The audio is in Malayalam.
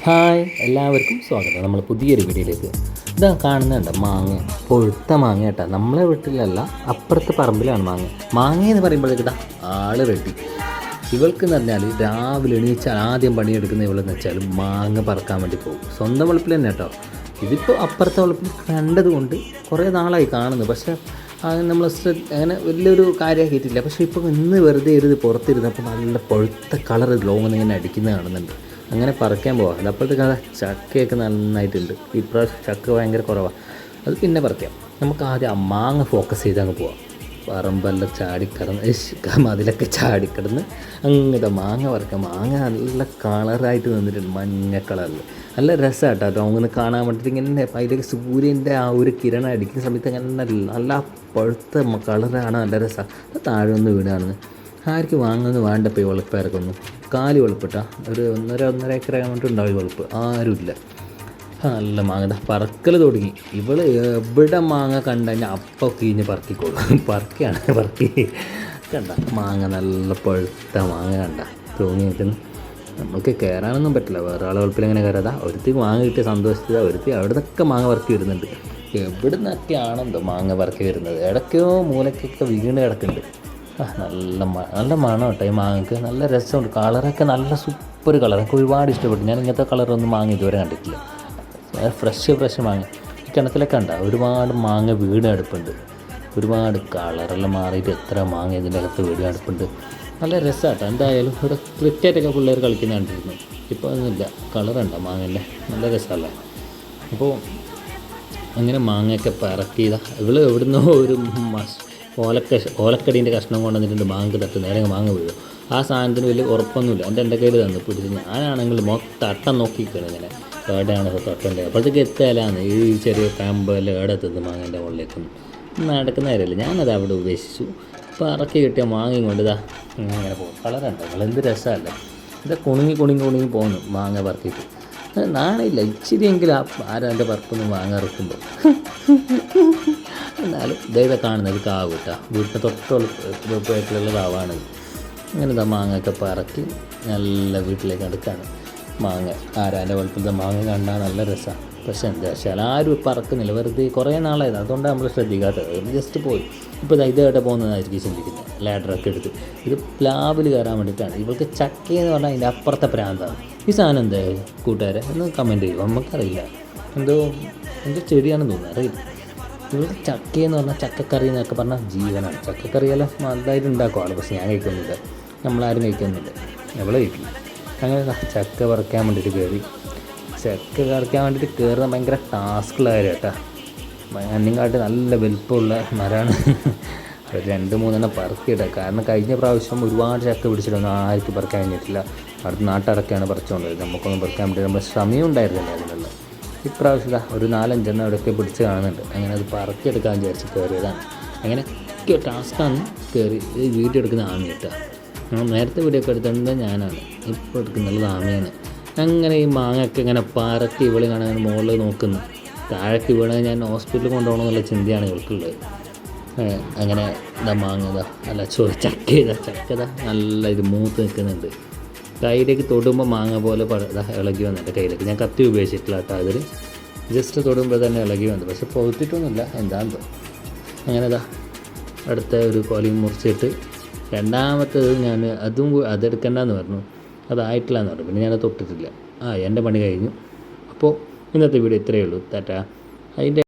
ഹായ്, എല്ലാവർക്കും സ്വാഗതം. നമ്മൾ പുതിയൊരു വീഡിയോയിലേക്ക്. ഇതാ കാണുന്നുണ്ട് മാങ്ങ, പൊഴുത്ത മാങ്ങ കേട്ടോ. നമ്മളെ വീട്ടിലല്ല, അപ്പുറത്തെ പറമ്പിലാണ് മാങ്ങ എന്ന് പറയുമ്പോഴേക്കിട്ടാ ആള് റെഡി. ഇവൾക്ക് എന്ന് പറഞ്ഞാൽ രാവിലെ എണീച്ചാൽ ആദ്യം പണിയെടുക്കുന്ന ഇവളെന്ന് വെച്ചാൽ മാങ്ങ പറക്കാൻ വേണ്ടി പോകും. സ്വന്തം വെളുപ്പിൽ തന്നെ കേട്ടോ. ഇതിപ്പോൾ അപ്പുറത്തെ വെളുപ്പിൽ കണ്ടത് കൊണ്ട് കുറേ നാളായി കാണുന്നു. പക്ഷേ നമ്മൾ അങ്ങനെ വലിയൊരു കാര്യമാക്കിയിട്ടില്ല. പക്ഷേ ഇപ്പോൾ ഇന്ന് വെറുതെ പുറത്തിരുന്നപ്പോൾ നല്ല പൊഴുത്ത കളർ ലോങ്ങ് ഇങ്ങനെ അടിക്കുന്നത് കാണുന്നുണ്ട്. അങ്ങനെ പറിക്കാൻ പോവാം. അതപ്പോഴത്തെ കഥ ചക്കയൊക്കെ നന്നായിട്ടുണ്ട്. ഇപ്രാവശ്യം ചക്ക ഭയങ്കര കുറവാണ്. അത് പിന്നെ പറിക്കാം. നമുക്ക് ആദ്യം ആ മാങ്ങ ഫോക്കസ് ചെയ്ത് അങ്ങ് പോവാം. പറമ്പെല്ലാം ചാടിക്കിടന്ന് അതിലൊക്കെ ചാടിക്കിടന്ന് അങ്ങനത്തെ മാങ്ങ പറിക്കാം. മാങ്ങ നല്ല കളറായിട്ട് നിന്നിട്ടുണ്ട്, മഞ്ഞ കളറിൽ. നല്ല രസമാണ് കേട്ടോ. അങ്ങനെ കാണാൻ വേണ്ടിയിട്ട് ഇങ്ങനെ അതിലേക്ക് സൂര്യൻ്റെ ആ ഒരു കിരണം അടിക്കുന്ന സമയത്ത് അങ്ങനെ നല്ല പഴുത്ത കളറാണ്. നല്ല രസമാണ്. താഴെ ഒന്ന് വീടാണെന്ന് ആർക്കും വാങ്ങുന്നത് വേണ്ടപ്പോൾ ഈ വെളുപ്പിറക്കുന്നു. കാല് വെളുപ്പിട്ട ഒരു ഒന്നര ഏക്കർ ആയിട്ട് ഉണ്ടാവും വെളുപ്പ്. ആരുമില്ല. നല്ല മാങ്ങ പറക്കൽ തുടങ്ങി. ഇവള് എവിടെ മാങ്ങ കണ്ടു കഴിഞ്ഞാൽ അപ്പം കീഞ്ഞ് പറക്കിക്കോളും. പറക്കി കണ്ട മാങ്ങ, നല്ല പഴുത്ത മാങ്ങ കണ്ട തൂങ്ങി നിൽക്കുന്നു. നമുക്ക് കയറാനൊന്നും പറ്റില്ല. വേറെ ആളെ വെളുപ്പിൽ എങ്ങനെ കയറാതാ. ഒരുത്തി മാങ്ങ കിട്ടിയ സന്തോഷത്തിലാണ്. ഒരുത്തി അവിടെ നിന്നൊക്കെ മാങ്ങ പറക്കി വരുന്നുണ്ട്. എവിടെ നിന്നൊക്കെയാണെന്തോ മാങ്ങ പറക്കി വരുന്നത്. ഇടയ്ക്കോ മൂലക്കൊക്കെ വീണ് കിടക്കുന്നുണ്ട്. നല്ല മണം കേട്ടോ ഈ മാങ്ങയ്ക്ക്. നല്ല രസമുണ്ട്. കളറൊക്കെ നല്ല സൂപ്പർ കളർ. എനിക്ക് ഒരുപാട് ഇഷ്ടപ്പെട്ടു. ഞാൻ ഇങ്ങനത്തെ കളറൊന്നും മാങ്ങ ഇതുവരെ കണ്ടിട്ടില്ല. ഫ്രഷ് മാങ്ങ. ഈ കിണറ്റിലൊക്കെ ഉണ്ട് ഒരുപാട് മാങ്ങ വീട് അടുപ്പുണ്ട്. ഒരുപാട് കളറെല്ലാം മാറിയിട്ട് എത്ര മാങ്ങ ഇതിൻ്റെ അകത്ത് വീട് അടുപ്പുണ്ട്. നല്ല രസമാട്ടോ. എന്തായാലും ഇവിടെ ക്രിക്കറ്റൊക്കെ പിള്ളേർ കളിക്കുന്ന കണ്ടിരുന്നു. ഇപ്പോൾ ഒന്നുമില്ല. കളറുണ്ടോ മാങ്ങല്ലേ? നല്ല രസമല്ലേ? അപ്പോൾ അങ്ങനെ മാങ്ങയൊക്കെ പറക്കിയതാ. ഇവള് എവിടുന്നോ ഒരു ഓലക്കടീൻ്റെ കഷ്ണം കൊണ്ടുവന്നിട്ടുണ്ട്. മാങ്ങ തട്ട് നേരെ മാങ്ങ വീഴും. ആ സാധനത്തിന് വലിയ ഉറപ്പൊന്നുമില്ല. എൻ്റെ കയ്യിൽ തന്നു പിടിച്ച്. ഞാനാണെങ്കിൽ മൊത്തം തട്ടം നോക്കിക്കണം ഇങ്ങനെ ഏടെയാണ് തൊട്ടേണ്ടത്. അപ്പോഴത്തേക്ക് എത്തലാന്ന് ഈ ചെറിയ കാമ്പെല്ലാം ഏടെത്തുന്നത് മാങ്ങേൻ്റെ മുകളിലേക്കൊന്നും നടക്കുന്ന കാര്യമില്ല. ഞാനത് അവിടെ ഉപേക്ഷിച്ചു. പറക്കി കിട്ടിയ മാങ്ങയും കൊണ്ട് ഇതാ ഇങ്ങനെ പോകും. കളറുണ്ടോ? എന്ത് രസമല്ലേ? ഇത് കുണുങ്ങി പോകുന്നു മാങ്ങ പറക്കിയിട്ട്. നാണയില്ല ഇച്ചിരിയെങ്കിലും ആരാ എൻ്റെ പറക്കൊന്നും മാങ്ങ ഇറക്കുമ്പോൾ. എന്നാലും ഇതേ കാണുന്നത് കാവ് കേട്ടോ. വീട്ടിൽ തൊട്ടുള്ള കാവാണ്. അങ്ങനെ ഇതാ മാങ്ങയൊക്കെ പറക്കി നല്ല വീട്ടിലേക്ക് അടുക്കാണ്. മാങ്ങ ആരാൻ്റെ വെളുപ്പിലത്തെ മാങ്ങ കണ്ടാൽ നല്ല രസമാണ്. പക്ഷേ എന്താ വെച്ചാൽ ആരും പറക്കുന്നില്ല. വെറുതെ കുറേ നാളായത്. അതുകൊണ്ടാണ് നമ്മൾ ശ്രദ്ധിക്കാത്തത്. ജസ്റ്റ് പോയി. ഇപ്പോൾ ഇതേടെ പോകുന്നതായിരിക്കും ചിന്തിക്കുന്നത്. ലാഡറൊക്കെ എടുത്ത് ഇത് പ്ലാവിൽ കയറാൻ വേണ്ടിയിട്ടാണ്. ഇവൾക്ക് ചക്കയെന്ന് പറഞ്ഞാൽ അതിൻ്റെ അപ്പുറത്തെ പ്രാന്താണ്. ഈ സാധനം എന്താ കൂട്ടുകാരെ ഒന്ന് കമൻറ്റ് ചെയ്യും. നമുക്കറിയില്ല. എന്തോ ചെടിയാണെന്ന് തോന്നുന്നു, അറിയില്ല. ഇവൾക്ക് ചക്കയെന്ന് പറഞ്ഞാൽ ചക്കക്കറി എന്നൊക്കെ പറഞ്ഞാൽ ജീവനാണ്. ചക്കക്കറിയെല്ലാം നല്ലതായിട്ട് ഉണ്ടാക്കും ആൾ. പക്ഷേ ഞാൻ കഴിക്കുന്നില്ല, നമ്മളാരും കഴിക്കുന്നില്ല. എവിടെ കഴിക്കില്ല. അങ്ങനെ ചക്ക പറിക്കാൻ വേണ്ടിയിട്ട് കയറുന്ന ഭയങ്കര ടാസ്ക്കുള്ള കാര്യം കേട്ടോ. അന്നിങ്ങാട്ട് നല്ല വലുപ്പമുള്ള മരമാണ്. ഒരു 2-3 പറക്കിയിട്ടാണ്. കാരണം കഴിഞ്ഞ പ്രാവശ്യം ഒരുപാട് ചക്ക പിടിച്ചിട്ടൊന്നും ആർക്കും പറിക്കാൻ കഴിഞ്ഞിട്ടില്ല. അടുത്ത നാട്ടിറക്കിയാണ് പറിച്ചുകൊണ്ടത്. നമുക്കൊന്നും പറിക്കാൻ വേണ്ടി നമ്മൾ സമയം ഉണ്ടായിരുന്നില്ല അതിനുള്ള. ഇപ്രാവശ്യം ഒരു 4-5 അവിടെയൊക്കെ പിടിച്ച് കാണുന്നുണ്ട്. അങ്ങനെ അത് പറക്കിയെടുക്കാൻ വിചാരിച്ച് കയറിയതാണ്. അങ്ങനെ ടാസ്ക്കാണ് കയറി വീഡിയോ എടുക്കുന്ന ആമി കേട്ടോ. നേരത്തെ വീഡിയോ ഒക്കെ എടുത്തിട്ടുണ്ട് ഞാനാണ്. ഇപ്പോൾ എടുക്കുന്നുള്ളത് ആമയാണ്. അങ്ങനെ ഈ മാങ്ങയൊക്കെ ഇങ്ങനെ പറക്കി ഇവളി കാണാൻ മുകളിൽ നോക്കുന്നു. താഴേക്ക് വീണത് ഞാൻ ഹോസ്പിറ്റലിൽ കൊണ്ടുപോകണമെന്നുള്ള ചിന്തയാണ് ഇവൾക്കുള്ളത്. അങ്ങനെ ഇതാ മാങ്ങ ചക്ക നല്ല ഇത് മൂത്ത് നിൽക്കുന്നുണ്ട്. കയ്യിലേക്ക് തൊടുമ്പോൾ മാങ്ങ പോലെ ഇളകി വന്നിട്ട് കയ്യിലേക്ക്. ഞാൻ കത്തി ഉപയോഗിച്ചിട്ടില്ല കേട്ടോ. അതിൽ ജസ്റ്റ് തൊടുമ്പോൾ തന്നെ ഇളകി വന്നു. പക്ഷെ പൊത്തിട്ടൊന്നുമില്ല. എന്താണെന്തോ. അങ്ങനെ അടുത്ത ഒരു കൊലയും മുറിച്ചിട്ട് രണ്ടാമത്തേത് ഞാൻ അതെടുക്കണ്ടെന്ന് പറഞ്ഞു. അതായിട്ടില്ലാന്ന് പറഞ്ഞു. പിന്നെ ഞാനത് തൊട്ടിട്ടില്ല. എൻ്റെ പണി കഴിഞ്ഞു. അപ്പോൾ ഇന്നത്തെ വീഡിയോ ഇത്രയേ ഉള്ളൂ. ടാറ്റാ. അതിൻ്റെ